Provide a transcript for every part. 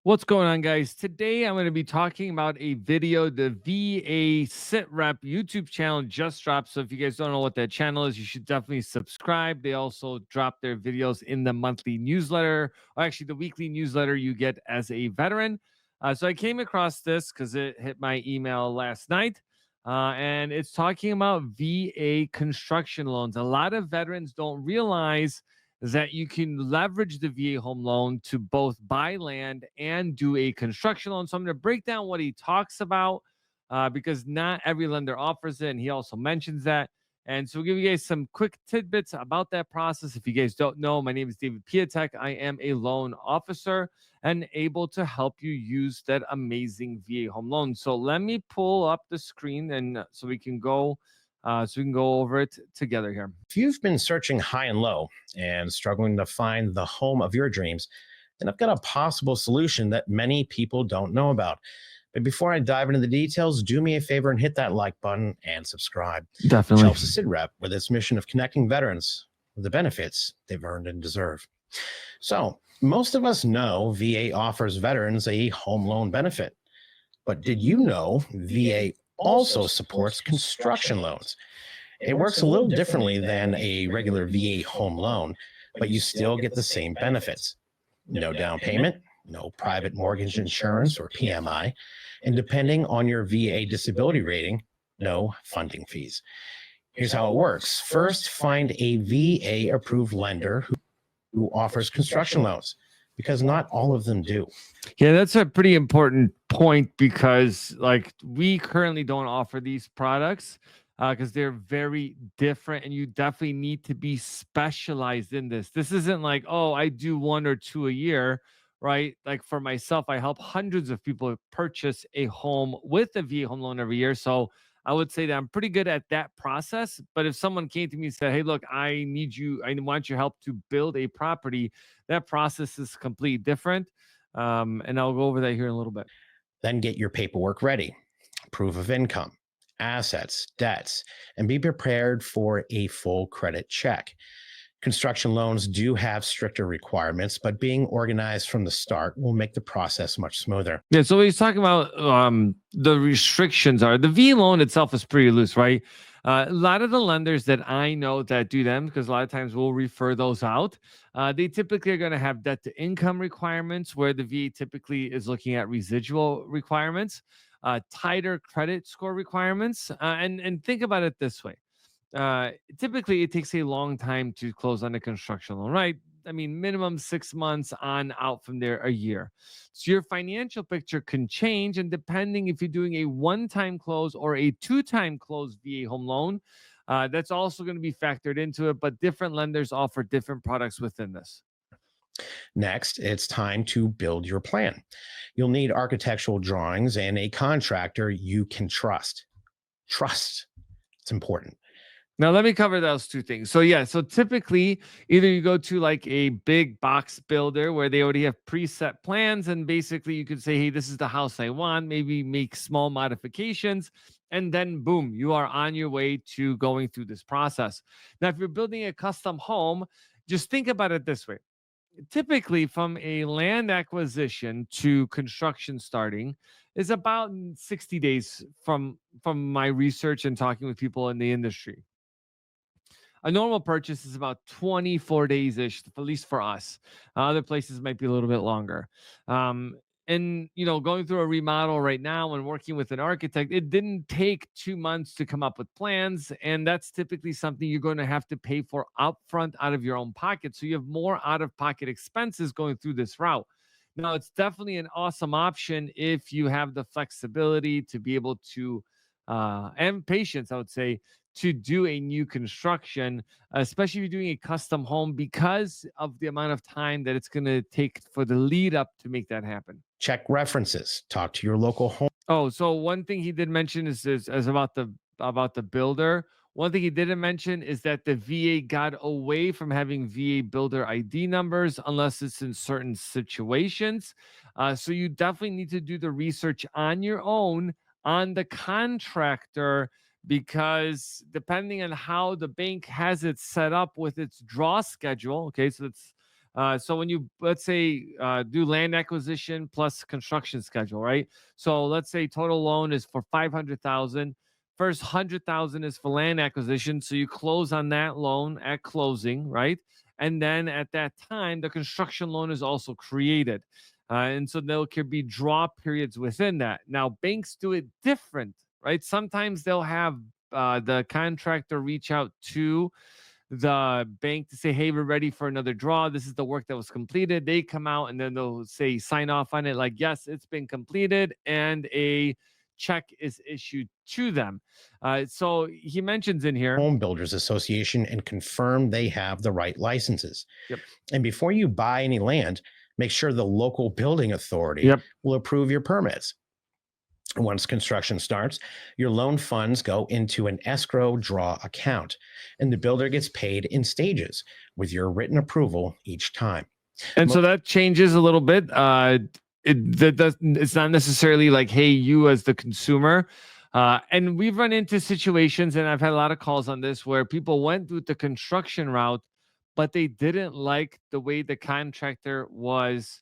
What's going on, guys? Today I'm going to be talking about a video the VA Sit Rep YouTube channel just dropped. So if you guys don't know what that channel is, you should definitely subscribe. They also drop their videos in the monthly newsletter, or actually the weekly newsletter you get as a veteran. So I came across this because it hit my email last night. And it's talking about VA construction loans. A lot of veterans don't realize is that you can leverage the VA home loan to both buy land and do a construction loan. So I'm going to break down what he talks about because not every lender offers it. And he also mentions that. And so we'll give you guys some quick tidbits about that process. If you guys don't know, my name is David Piatek. I am a loan officer and able to help you use that amazing VA home loan. So let me pull up the screen and so we can go over it together here. If you've been searching high and low and struggling to find the home of your dreams, then I've got a possible solution that many people don't know about. But before I dive into the details, do me a favor and hit that like button and subscribe. Definitely. It helps the Sit Rep with its mission of connecting veterans with the benefits they've earned and deserve. So most of us know VA offers veterans a home loan benefit. But did you know VA also supports construction loans? It works a little differently than a regular VA home loan, but you still get the same benefits. No down payment, no private mortgage insurance or PMI, and depending on your VA disability rating, no funding fees. Here's how it works. First, find a VA approved lender who offers construction loans, because not all of them do. Yeah, that's a pretty important point because like we currently don't offer these products because they're very different and you definitely need to be specialized in this. This isn't like, oh, I do one or two a year, right? Like for myself, I help hundreds of people purchase a home with a VA home loan every year. So I would say that I'm pretty good at that process. But if someone came to me and said, hey, look, I want your help to build a property, that process is completely different. And I'll go over that here in a little bit. Then get your paperwork ready, proof of income, assets, debts, and be prepared for a full credit check. Construction loans do have stricter requirements, but being organized from the start will make the process much smoother. Yeah, so what he's talking about, the restrictions are the V loan itself is pretty loose, right? A lot of the lenders that I know that do them, because a lot of times we'll refer those out, they typically are going to have debt to income requirements, where the VA typically is looking at residual requirements, tighter credit score requirements, and think about it this way. Typically it takes a long time to close on a construction loan, right? I mean, minimum 6 months on out from there, a year. So your financial picture can change. And depending if you're doing a one-time close or a two-time close VA home loan, that's also going to be factored into it. But different lenders offer different products within this. Next, it's time to build your plan. You'll need architectural drawings and a contractor you can trust. Trust. It's important. Now, let me cover those two things. So, yeah, so typically either you go to like a big box builder where they already have preset plans, and basically you could say, hey, this is the house I want, maybe make small modifications, and then boom, you are on your way to going through this process. Now, if you're building a custom home, just think about it this way. Typically, from a land acquisition to construction starting is about 60 days from my research and talking with people in the industry. A normal purchase is about 24 days-ish, at least for us. Other places might be a little bit longer. And, going through a remodel right now and working with an architect, it didn't take 2 months to come up with plans. And that's typically something you're going to have to pay for upfront out of your own pocket. So you have more out-of-pocket expenses going through this route. Now, it's definitely an awesome option if you have the flexibility to be able to, and patience, I would say, to do a new construction, especially if you're doing a custom home, because of the amount of time that it's going to take for the lead up to make that happen. Check references. Talk to your local home. Oh, so one thing he did mention is about the builder. One thing he didn't mention is that the VA got away from having VA builder ID numbers unless it's in certain situations. So you definitely need to do the research on your own on the contractor, because depending on how the bank has it set up with its draw schedule, okay, so it's So when you, let's say, do land acquisition plus construction schedule, right? So let's say total loan is for 500,000. First 100,000 is for land acquisition, so you close on that loan at closing, right? And then at that time, the construction loan is also created. And so there could be draw periods within that. Now, banks do it different, right? Sometimes they'll have the contractor reach out to the bank to say, hey, we're ready for another draw. This is the work that was completed. They come out and then they'll say, sign off on it, like, yes, it's been completed, and a check is issued to them. So he mentions in here. Home Builders Association and confirm they have the right licenses. Yep. And before you buy any land, make sure the local building authority Yep. will approve your permits. Once construction starts, your loan funds go into an escrow draw account, and the builder gets paid in stages with your written approval each time. And so that changes a little bit. It's not necessarily like, hey, you as the consumer. And we've run into situations, and I've had a lot of calls on this, where people went with the construction route, but they didn't like the way the contractor was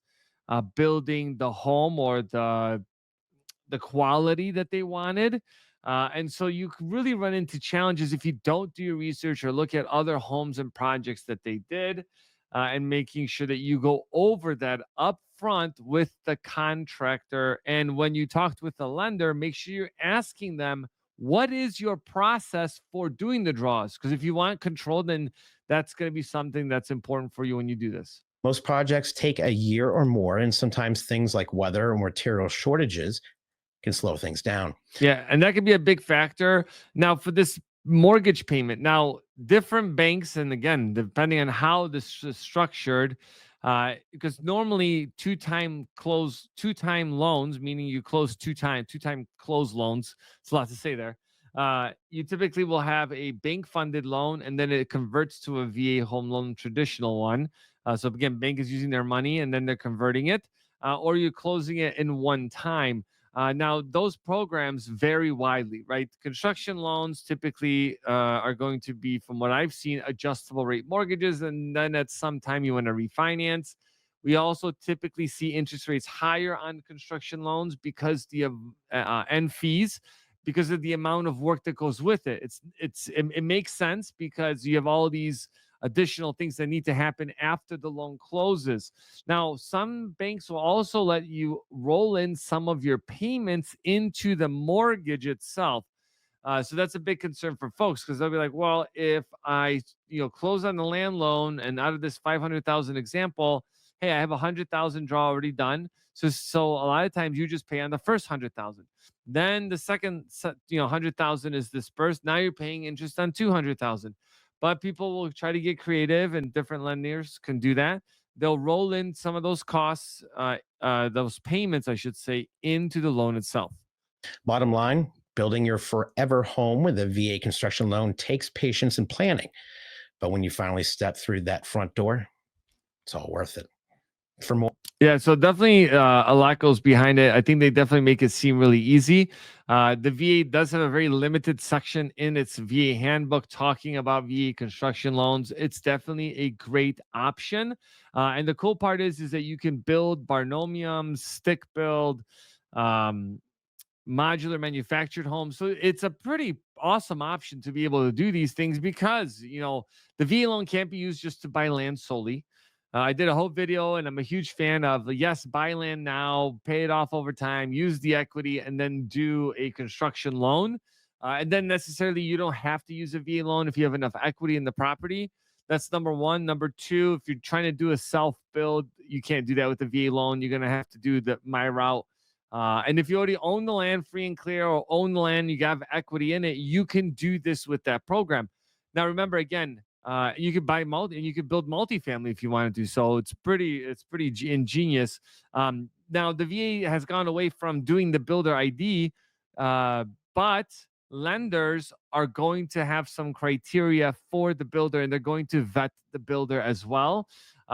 building the home, or the quality that they wanted. And so you could really run into challenges if you don't do your research or look at other homes and projects that they did, and making sure that you go over that up front with the contractor. And when you talked with the lender, make sure you're asking them, what is your process for doing the draws? Because if you want control, then that's going to be something that's important for you when you do this. Most projects take a year or more, and sometimes things like weather or material shortages can slow things down. Yeah, and that could be a big factor. Now, for this mortgage payment, now different banks, and again, depending on how this is structured, because normally two-time loans, meaning you close two-time close loans. It's a lot to say there. You typically will have a bank-funded loan, and then it converts to a VA home loan, traditional one. So again, bank is using their money, and then they're converting it, or you're closing it in one time. Now, those programs vary widely, right? Construction loans typically are going to be, from what I've seen, adjustable rate mortgages. And then at some time you want to refinance. We also typically see interest rates higher on construction loans because and fees, because of the amount of work that goes with it. It makes sense because you have all these additional things that need to happen after the loan closes. Now, some banks will also let you roll in some of your payments into the mortgage itself. So that's a big concern for folks, because they'll be like, well, if I close on the land loan, and out of this 500,000 example, hey, I have 100,000 draw already done. So a lot of times you just pay on the first 100,000. Then the second 100,000 is dispersed. Now you're paying interest on 200,000. But people will try to get creative, and different lenders can do that. They'll roll in some of those costs, those payments, I should say, into the loan itself. Bottom line, building your forever home with a VA construction loan takes patience and planning. But when you finally step through that front door, it's all worth it. For more. Yeah, so definitely a lot goes behind it. I think they definitely make it seem really easy. The VA does have a very limited section in its VA handbook talking about VA construction loans. It's definitely a great option. And the cool part is that you can build barndoiniums, stick build, modular manufactured homes. So it's a pretty awesome option to be able to do these things, because the VA loan can't be used just to buy land solely. I did a whole video, and I'm a huge fan of, yes, buy land now, pay it off over time, use the equity, and then do a construction loan. And then necessarily you don't have to use a VA loan if you have enough equity in the property. That's number one. Number two, if you're trying to do a self build, you can't do that with the VA loan. You're going to have to do my route. And if you already own the land free and clear, or own the land, you have equity in it, you can do this with that program. Now, remember, again, you could buy and you could build multifamily if you wanted to. So it's pretty ingenious. Now the VA has gone away from doing the builder ID, but lenders are going to have some criteria for the builder, and they're going to vet the builder as well,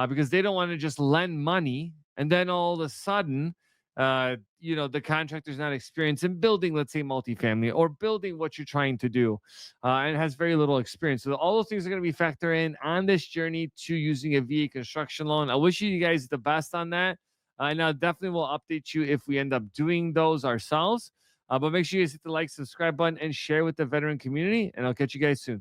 because they don't want to just lend money and then all of a sudden the contractor's not experienced in building, let's say, multifamily or building what you're trying to do, and has very little experience. So all those things are going to be factored in on this journey to using a VA construction loan. I wish you guys the best on that. And I definitely will update you if we end up doing those ourselves. But make sure you guys hit the like, subscribe button, and share with the veteran community. And I'll catch you guys soon.